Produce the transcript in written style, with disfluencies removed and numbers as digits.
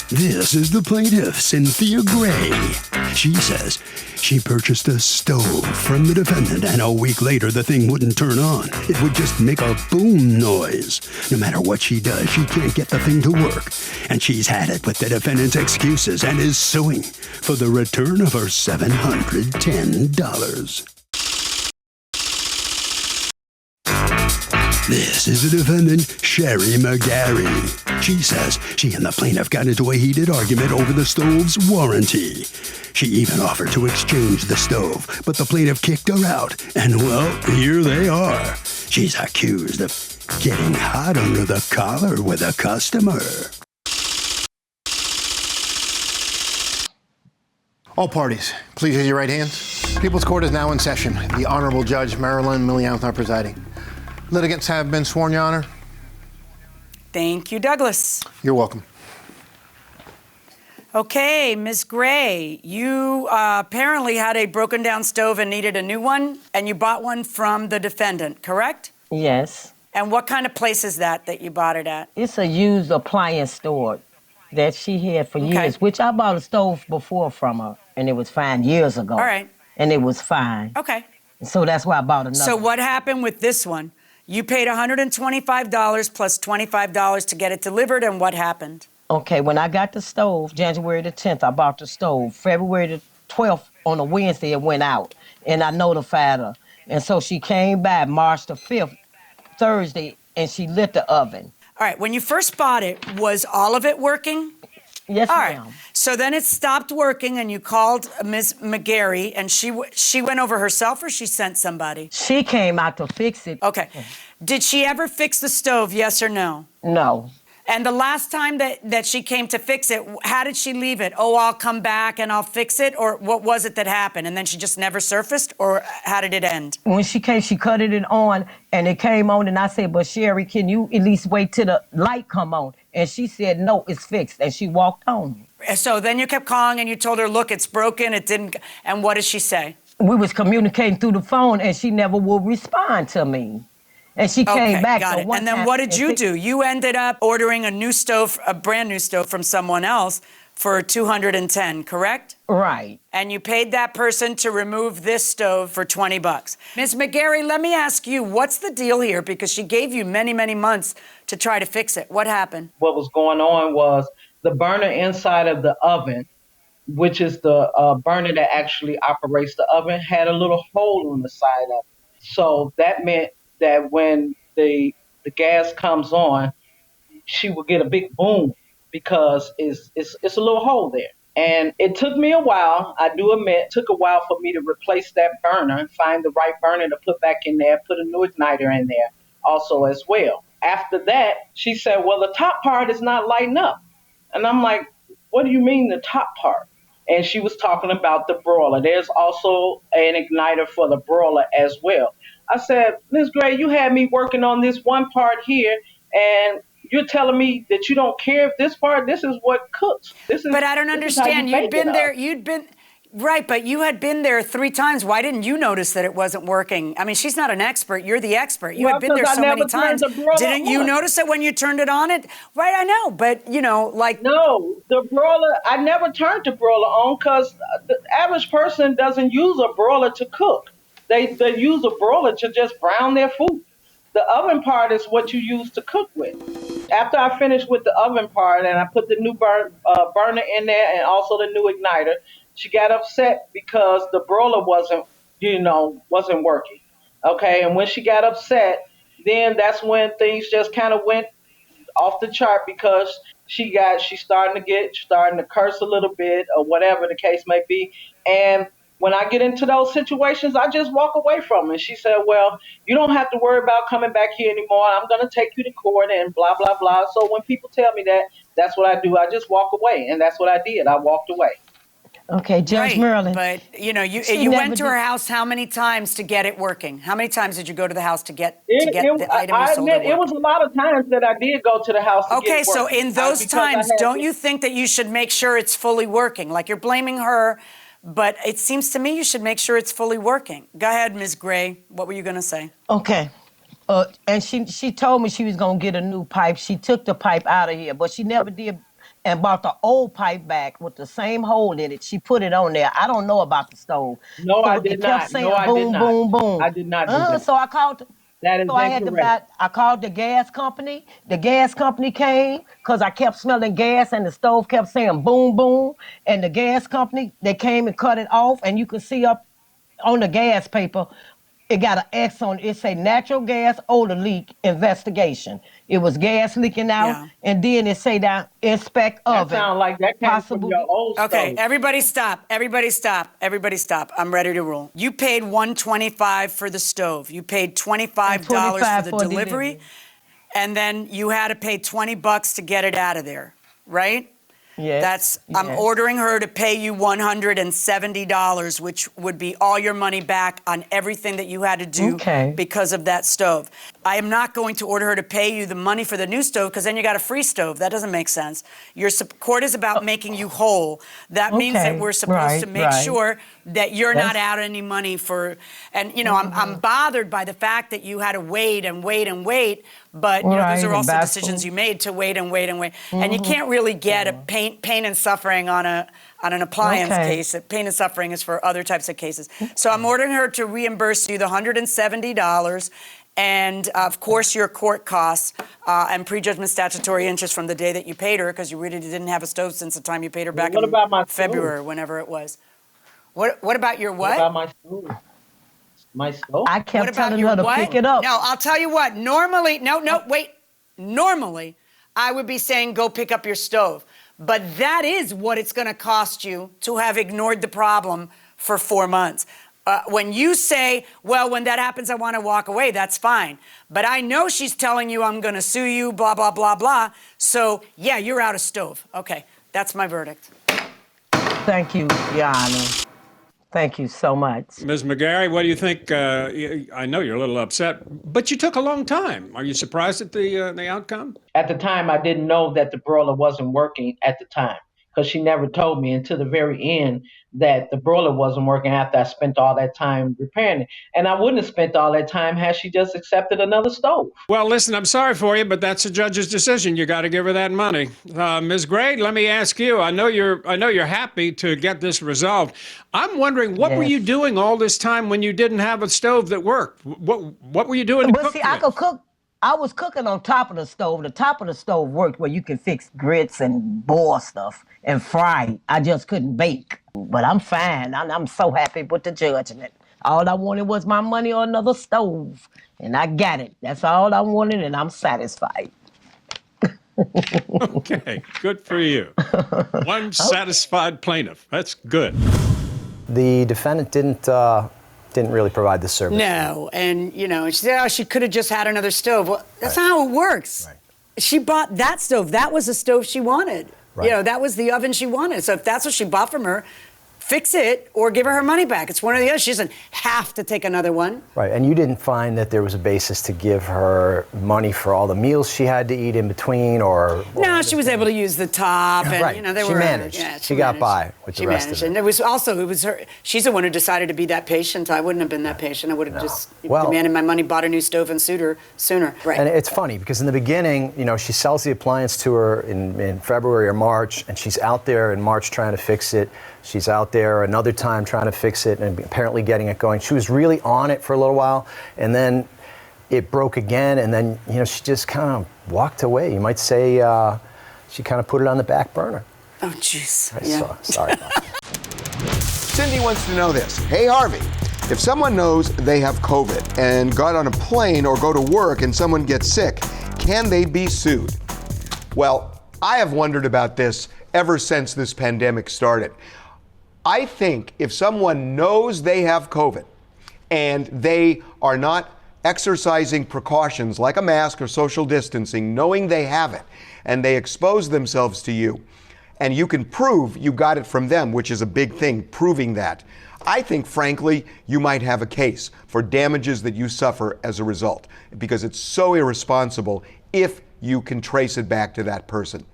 This is the plaintiff, Cynthia Gray. She says she purchased a stove from the defendant, and a week later the thing wouldn't turn on. It would just make a boom noise. No matter what she does, she can't get the thing to work. And she's had it with the defendant's excuses and is suing for the return of her $710. This is the defendant, Sherry McGarry. She says she and the plaintiff got into a heated argument over the stove's warranty. She even offered to exchange the stove, but the plaintiff kicked her out. And, well, here they are. She's accused of getting hot under the collar with a customer. All parties, please raise your right hands. People's Court is now in session. The Honorable Judge Marilyn Milianthar presiding. Litigants have been sworn, Your Honor. Thank you, Douglas. You're welcome. Okay, Ms. Gray, you apparently had a broken down stove and needed a new one, and you bought one from the defendant, correct? Yes. And what kind of place is that you bought it at? It's a used appliance store that she had for years, which I bought a stove before from her, and it was fine years ago. All right. And it was fine. Okay. So that's why I bought another. So what happened with this one? You paid $125 plus $25 to get it delivered, and what happened? Okay, when I got the stove, January the 10th, I bought the stove. February the 12th, on a Wednesday, it went out, and I notified her. And so she came back March the 5th, Thursday, and she lit the oven. All right, when you first bought it, was all of it working? Yes, All ma'am. right. So then it stopped working, and you called Ms. McGarry, and she went over herself, or she sent somebody? She came out to fix it. Okay. Did she ever fix the stove, yes or no? No. And the last time that she came to fix it, how did she leave it? Oh, I'll come back and I'll fix it? Or what was it that happened? And then she just never surfaced? Or how did it end? When she came, she cut it on, and it came on, and I said, but Sherry, can you at least wait till the light come on? And she said, no, it's fixed, and she walked on. So then you kept calling, and you told her, look, it's broken, it didn't, and what did she say? We was communicating through the phone, and she never would respond to me. And she came back. Got it. And then what did you do? You ended up ordering a new stove, a brand new stove from someone else for $210, correct? Right. And you paid that person to remove this stove for $20. Ms. McGarry, let me ask you, what's the deal here? Because she gave you many, many months to try to fix it. What happened? What was going on was the burner inside of the oven, which is the burner that actually operates the oven, had a little hole on the side of it. So that meant that when the gas comes on, she will get a big boom because it's a little hole there. And it took me a while, I do admit, it took a while for me to replace that burner, find the right burner to put back in there, put a new igniter in there also as well. After that, she said, well, the top part is not lighting up. And I'm like, what do you mean the top part? And she was talking about the broiler. There's also an igniter for the broiler as well. I said, Ms. Gray, you had me working on this one part here, and you're telling me that you don't care if this is what cooks. But I don't understand. You'd been there. Right, but you had been there 3 times. Why didn't you notice that it wasn't working? I mean, she's not an expert. You're the expert. You had been there so many times. Didn't you notice it when you turned it on? Right, I know, but, like... No, the broiler, I never turned the broiler on because the average person doesn't use a broiler to cook. They use a broiler to just brown their food. The oven part is what you use to cook with. After I finished with the oven part and I put the new burner in there and also the new igniter, she got upset because the broiler wasn't working. Okay, and when she got upset, then that's when things just kind of went off the chart because she starting to curse a little bit or whatever the case may be. And when I get into those situations, I just walk away from it. She said, well, you don't have to worry about coming back here anymore. I'm going to take you to court and blah, blah, blah. So when people tell me that, that's what I do. I just walk away. And that's what I did. I walked away. Okay, Judge Merlin. But, you went to her house how many times to get it working? How many times did you go to the house to get the item you sold? It was a lot of times that I did go to the house to get it working. So in those times, don't you think that you should make sure it's fully working? Like you're blaming her, but it seems to me you should make sure it's fully working. Go ahead, Ms. Gray. What were you going to say? Okay. And she told me she was going to get a new pipe. She took the pipe out of here, but she never did and bought the old pipe back with the same hole in it. She put it on there. I don't know about the stove. No, So I it did kept not. saying No, I did boom, not. boom, boom. I did not do that. So I called. That is So I had to buy. incorrect. I called the gas company. The gas company came because I kept smelling gas, and the stove kept saying boom, boom. And the gas company, they came and cut it off, and you could see up on the gas paper, it got an X on it. It say natural gas odor leak investigation. It was gas leaking out, Yeah. and then it say down inspect That oven. sounds like that came from your old Okay, stove. everybody stop. Everybody stop. Everybody stop. I'm ready to rule. You paid $125 for the stove. You paid $25 for the delivery. And then you had to pay $20 to get it out of there, right? Yes. I'm ordering her to pay you $170, which would be all your money back on everything that you had to do because of that stove. I am not going to order her to pay you the money for the new stove because then you got a free stove. That doesn't make sense. Your court is about making you whole. That means that we're supposed to make sure that you're not out any money for, and you know, I'm bothered by the fact that you had to wait and wait and wait, but you know, those are also decisions you made to wait and wait and wait. And you can't really get a pain and suffering on an appliance case. Pain and suffering is for other types of cases. So I'm ordering her to reimburse you the $170 and of course your court costs and prejudgment statutory interest from the day that you paid her, because you really didn't have a stove since the time you paid her back in February, whenever it was. What about your what? What about my stove? My stove? I kept telling her to pick it up. No, I'll tell you what. Normally, wait. Normally, I would be saying go pick up your stove. But that is what it's going to cost you to have ignored the problem for 4 months. When you say, well, when that happens, I want to walk away, that's fine. But I know she's telling you I'm going to sue you, blah, blah, blah, blah. So, yeah, you're out of stove. Okay, that's my verdict. Thank you, Your Honor. Thank you so much. Ms. McGarry, what do you think? I know you're a little upset, but you took a long time. Are you surprised at the outcome? At the time, I didn't know that the broiler wasn't working at the time, because she never told me until the very end that the broiler wasn't working after I spent all that time repairing it. And I wouldn't have spent all that time had she just accepted another stove. Well, listen, I'm sorry for you, but that's a judge's decision. You got to give her that money. Ms. Gray, let me ask you. I know you're happy to get this resolved. I'm wondering, what were you doing all this time when you didn't have a stove that worked? What were you doing? But see, I could cook. I was cooking on top of the stove. The top of the stove worked where you can fix grits and boil stuff and fry. I just couldn't bake. But I'm fine. I'm so happy with the judgment. All I wanted was my money or another stove. And I got it. That's all I wanted, and I'm satisfied. Okay, good for you. One satisfied plaintiff. That's good. The defendant didn't really provide the service. No, and you know, she said, oh, she could have just had another stove. Well, that's not how it works. Right. She bought that stove. That was the stove she wanted. Right. You know, that was the oven she wanted. So if that's what she bought from her, fix it or give her money back. It's one or the other. She doesn't have to take another one. Right, and you didn't find that there was a basis to give her money for all the meals she had to eat in between, or no, she was able to use the top, and right. you know, they She were managed. Yeah, She got by with the rest of it. And it was her. She's the one who decided to be that patient. I wouldn't have been that patient. I would have just demanded my money, bought a new stove, and sued her sooner. Right. And it's funny because in the beginning, you know, she sells the appliance to her in February or March, and she's out there in March trying to fix it. She's out there another time trying to fix it and apparently getting it going. She was really on it for a little while, and then it broke again, and then, you know, she just kind of walked away. You might say she kind of put it on the back burner. Oh, jeez. Sorry about that. Cindy wants to know this. Hey, Harvey, if someone knows they have COVID and got on a plane or go to work and someone gets sick, can they be sued? Well, I have wondered about this ever since this pandemic started. I think if someone knows they have COVID and they are not exercising precautions like a mask or social distancing, knowing they have it, and they expose themselves to you, and you can prove you got it from them, which is a big thing, proving that, I think, frankly, you might have a case for damages that you suffer as a result, because it's so irresponsible if you can trace it back to that person.